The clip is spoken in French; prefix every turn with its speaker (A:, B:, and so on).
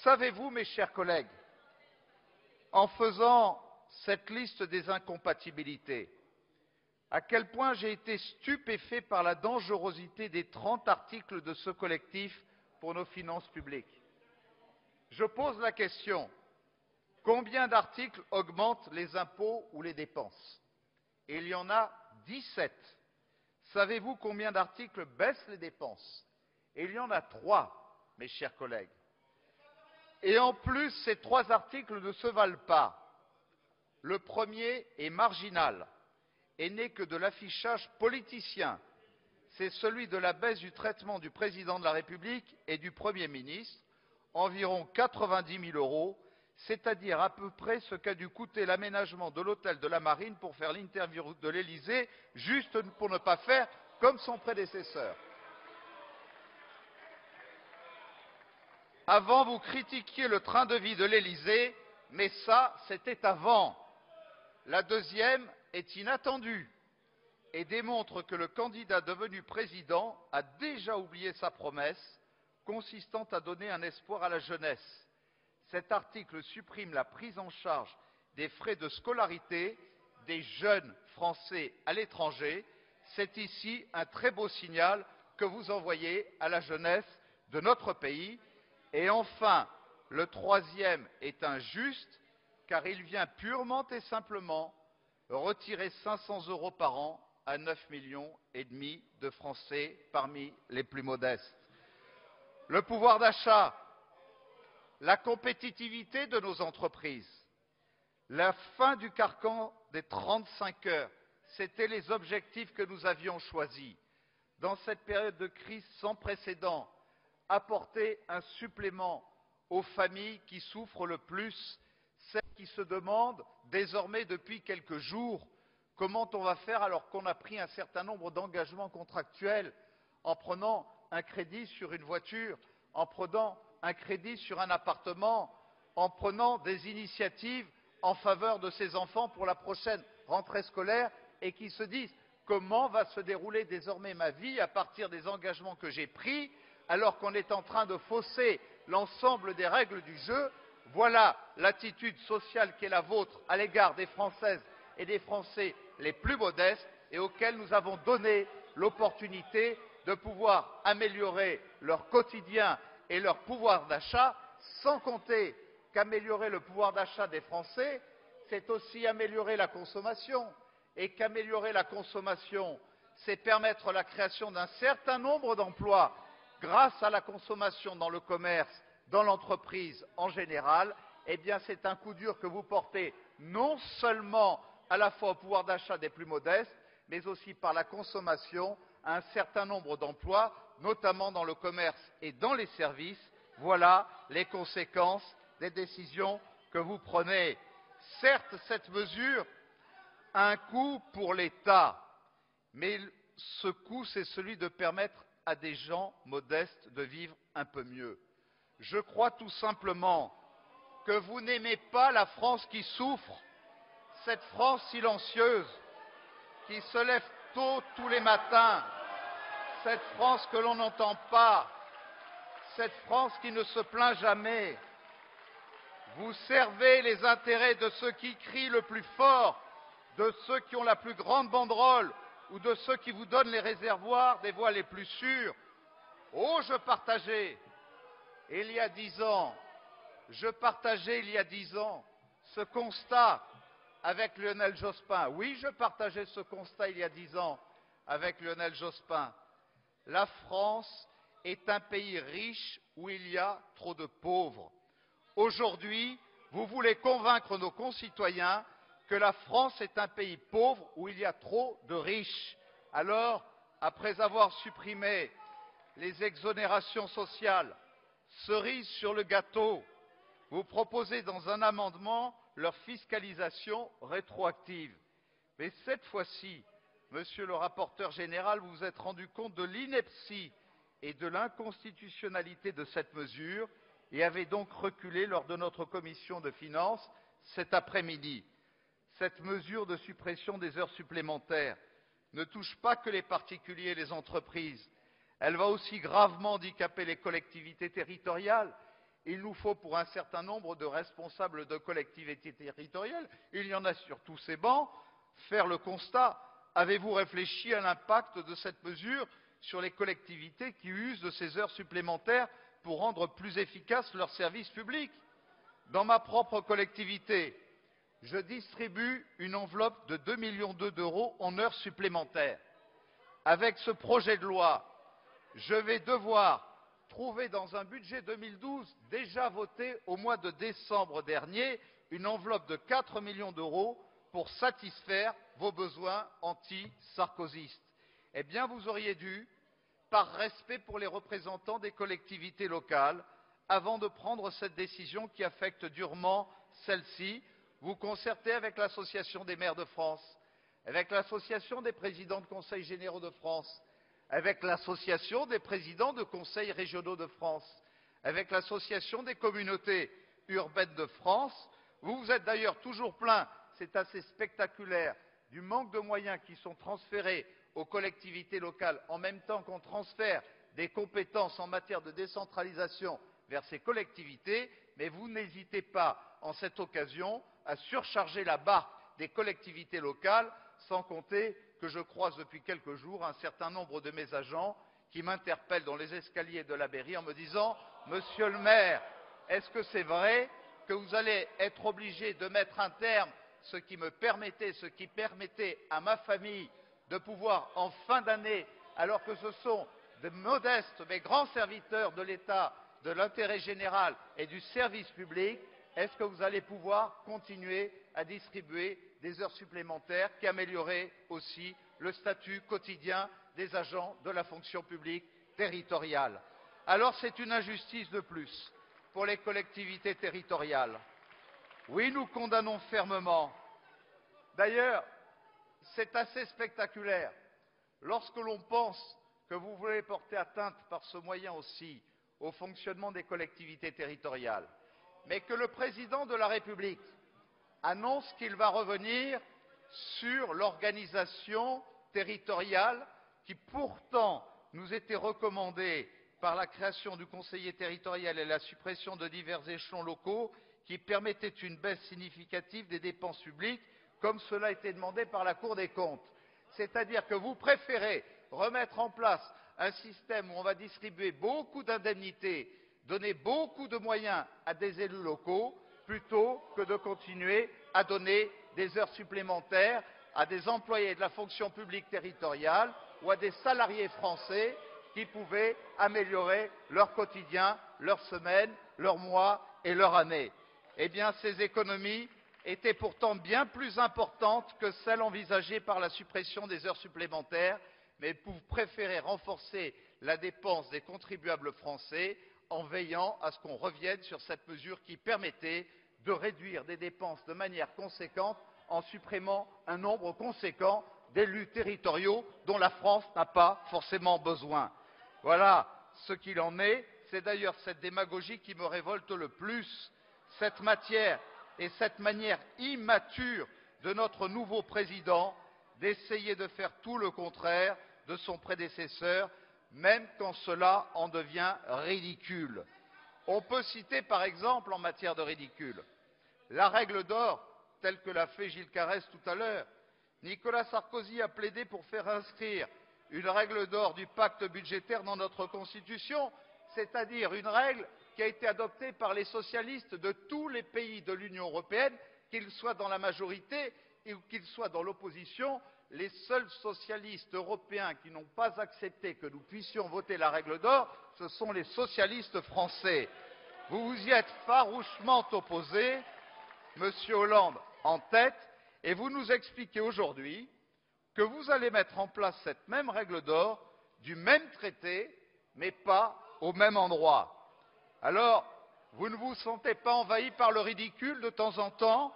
A: Savez-vous, mes chers collègues, en faisant cette liste des incompatibilités, à quel point j'ai été stupéfait par la dangerosité des 30 articles de ce collectif pour nos finances publiques. Je pose la question, combien d'articles augmentent les impôts ou les dépenses? Et il y en a 17. Savez-vous combien d'articles baissent les dépenses? Et il y en a 3, mes chers collègues. Et en plus, ces 3 articles ne se valent pas. Le premier est marginal et n'est que de l'affichage politicien. C'est celui de la baisse du traitement du président de la République et du Premier ministre, environ 90 000 €, c'est-à-dire à peu près ce qu'a dû coûter l'aménagement de l'hôtel de la Marine pour faire l'interview de l'Élysée, juste pour ne pas faire comme son prédécesseur. Avant, vous critiquiez le train de vie de l'Élysée, mais ça, c'était avant. La deuxième est inattendue et démontre que le candidat devenu président a déjà oublié sa promesse consistant à donner un espoir à la jeunesse. Cet article supprime la prise en charge des frais de scolarité des jeunes Français à l'étranger. C'est ici un très beau signal que vous envoyez à la jeunesse de notre pays. Et enfin, le troisième est injuste car il vient purement et simplement retirer 500 € par an à 9,5 millions de Français parmi les plus modestes. Le pouvoir d'achat, la compétitivité de nos entreprises, la fin du carcan des 35 heures, c'étaient les objectifs que nous avions choisis. Dans cette période de crise sans précédent, apporter un supplément aux familles qui souffrent le plus, celles qui se demandent désormais depuis quelques jours comment on va faire alors qu'on a pris un certain nombre d'engagements contractuels en prenant un crédit sur une voiture, en prenant un crédit sur un appartement, en prenant des initiatives en faveur de ces enfants pour la prochaine rentrée scolaire et qui se disent comment va se dérouler désormais ma vie à partir des engagements que j'ai pris alors qu'on est en train de fausser l'ensemble des règles du jeu. Voilà l'attitude sociale qui est la vôtre à l'égard des Françaises et des Français les plus modestes et auxquels nous avons donné l'opportunité de pouvoir améliorer leur quotidien et leur pouvoir d'achat, sans compter qu'améliorer le pouvoir d'achat des Français, c'est aussi améliorer la consommation, et qu'améliorer la consommation, c'est permettre la création d'un certain nombre d'emplois grâce à la consommation dans le commerce, dans l'entreprise en général. Eh bien, c'est un coup dur que vous portez non seulement à la fois au pouvoir d'achat des plus modestes, mais aussi par la consommation à un certain nombre d'emplois, notamment dans le commerce et dans les services. Voilà les conséquences des décisions que vous prenez. Certes, cette mesure a un coût pour l'État, mais ce coût, c'est celui de permettre à des gens modestes de vivre un peu mieux. Je crois tout simplement que vous n'aimez pas la France qui souffre, cette France silencieuse, qui se lève tôt tous les matins, cette France que l'on n'entend pas, cette France qui ne se plaint jamais. Vous servez les intérêts de ceux qui crient le plus fort, de ceux qui ont la plus grande banderole ou de ceux qui vous donnent les réservoirs des voies les plus sûres. Oh, je partageais il y a 10 ans ce constat avec Lionel Jospin. Oui, je partageais ce constat il y a 10 ans avec Lionel Jospin. La France est un pays riche où il y a trop de pauvres. Aujourd'hui, vous voulez convaincre nos concitoyens que la France est un pays pauvre où il y a trop de riches. Alors, après avoir supprimé les exonérations sociales, cerise sur le gâteau, vous proposez dans un amendement leur fiscalisation rétroactive. Mais cette fois-ci, monsieur le rapporteur général, vous vous êtes rendu compte de l'ineptie et de l'inconstitutionnalité de cette mesure et avez donc reculé lors de notre commission des finances cet après-midi. Cette mesure de suppression des heures supplémentaires ne touche pas que les particuliers et les entreprises. Elle va aussi gravement handicaper les collectivités territoriales Il nous faut, pour un certain nombre de responsables de collectivités territoriales, il y en a sur tous ces bancs, faire le constat. Avez-vous réfléchi à l'impact de cette mesure sur les collectivités qui usent de ces heures supplémentaires pour rendre plus efficaces leurs services publics? Dans ma propre collectivité, je distribue une enveloppe de 2,2 millions d'euros en heures supplémentaires. Avec ce projet de loi, je vais devoir trouver dans un budget 2012 déjà voté au mois de décembre dernier une enveloppe de 4 millions d'euros pour satisfaire vos besoins anti-sarkozystes. Eh bien, vous auriez dû, par respect pour les représentants des collectivités locales, avant de prendre cette décision qui affecte durement celle-ci, vous concerter avec l'Association des maires de France, avec l'Association des présidents de conseils généraux de France, avec l'Association des présidents de conseils régionaux de France, avec l'Association des communautés urbaines de France. Vous vous êtes d'ailleurs toujours plaint, c'est assez spectaculaire, du manque de moyens qui sont transférés aux collectivités locales en même temps qu'on transfère des compétences en matière de décentralisation vers ces collectivités, mais vous n'hésitez pas, en cette occasion, à surcharger la barque des collectivités locales, sans compter que je croise depuis quelques jours un certain nombre de mes agents qui m'interpellent dans les escaliers de la mairie en me disant « Monsieur le maire, est-ce que c'est vrai que vous allez être obligé de mettre un terme, ce qui permettait à ma famille de pouvoir, en fin d'année, alors que ce sont de modestes mais grands serviteurs de l'État, de l'intérêt général et du service public, est-ce que vous allez pouvoir continuer à distribuer des heures supplémentaires qui amélioreraient aussi le statut quotidien des agents de la fonction publique territoriale? Alors c'est une injustice de plus pour les collectivités territoriales. Oui, nous condamnons fermement. D'ailleurs, c'est assez spectaculaire. Lorsque l'on pense que vous voulez porter atteinte par ce moyen aussi au fonctionnement des collectivités territoriales, mais que le président de la République annonce qu'il va revenir sur l'organisation territoriale qui pourtant nous était recommandée par la création du conseiller territorial et la suppression de divers échelons locaux qui permettaient une baisse significative des dépenses publiques, comme cela a été demandé par la Cour des comptes. C'est-à-dire que vous préférez remettre en place un système où on va distribuer beaucoup d'indemnités, donner beaucoup de moyens à des élus locaux, plutôt que de continuer à donner des heures supplémentaires à des employés de la fonction publique territoriale ou à des salariés français qui pouvaient améliorer leur quotidien, leur semaine, leur mois et leur année. Eh bien, ces économies étaient pourtant bien plus importantes que celles envisagées par la suppression des heures supplémentaires, mais vous préférez renforcer la dépense des contribuables français en veillant à ce qu'on revienne sur cette mesure qui permettait de réduire des dépenses de manière conséquente en supprimant un nombre conséquent d'élus territoriaux dont la France n'a pas forcément besoin. Voilà ce qu'il en est. C'est d'ailleurs cette démagogie qui me révolte le plus, cette matière et cette manière immature de notre nouveau président d'essayer de faire tout le contraire de son prédécesseur, même quand cela en devient ridicule. On peut citer par exemple en matière de ridicule la règle d'or, telle que l'a fait Gilles Carrez tout à l'heure. Nicolas Sarkozy a plaidé pour faire inscrire une règle d'or du pacte budgétaire dans notre Constitution, c'est-à-dire une règle qui a été adoptée par les socialistes de tous les pays de l'Union européenne, qu'ils soient dans la majorité ou qu'ils soient dans l'opposition. Les seuls socialistes européens qui n'ont pas accepté que nous puissions voter la règle d'or, ce sont les socialistes français. Vous vous y êtes farouchement opposés, Monsieur Hollande en tête, et vous nous expliquez aujourd'hui que vous allez mettre en place cette même règle d'or du même traité, mais pas au même endroit. Alors, vous ne vous sentez pas envahi par le ridicule de temps en temps?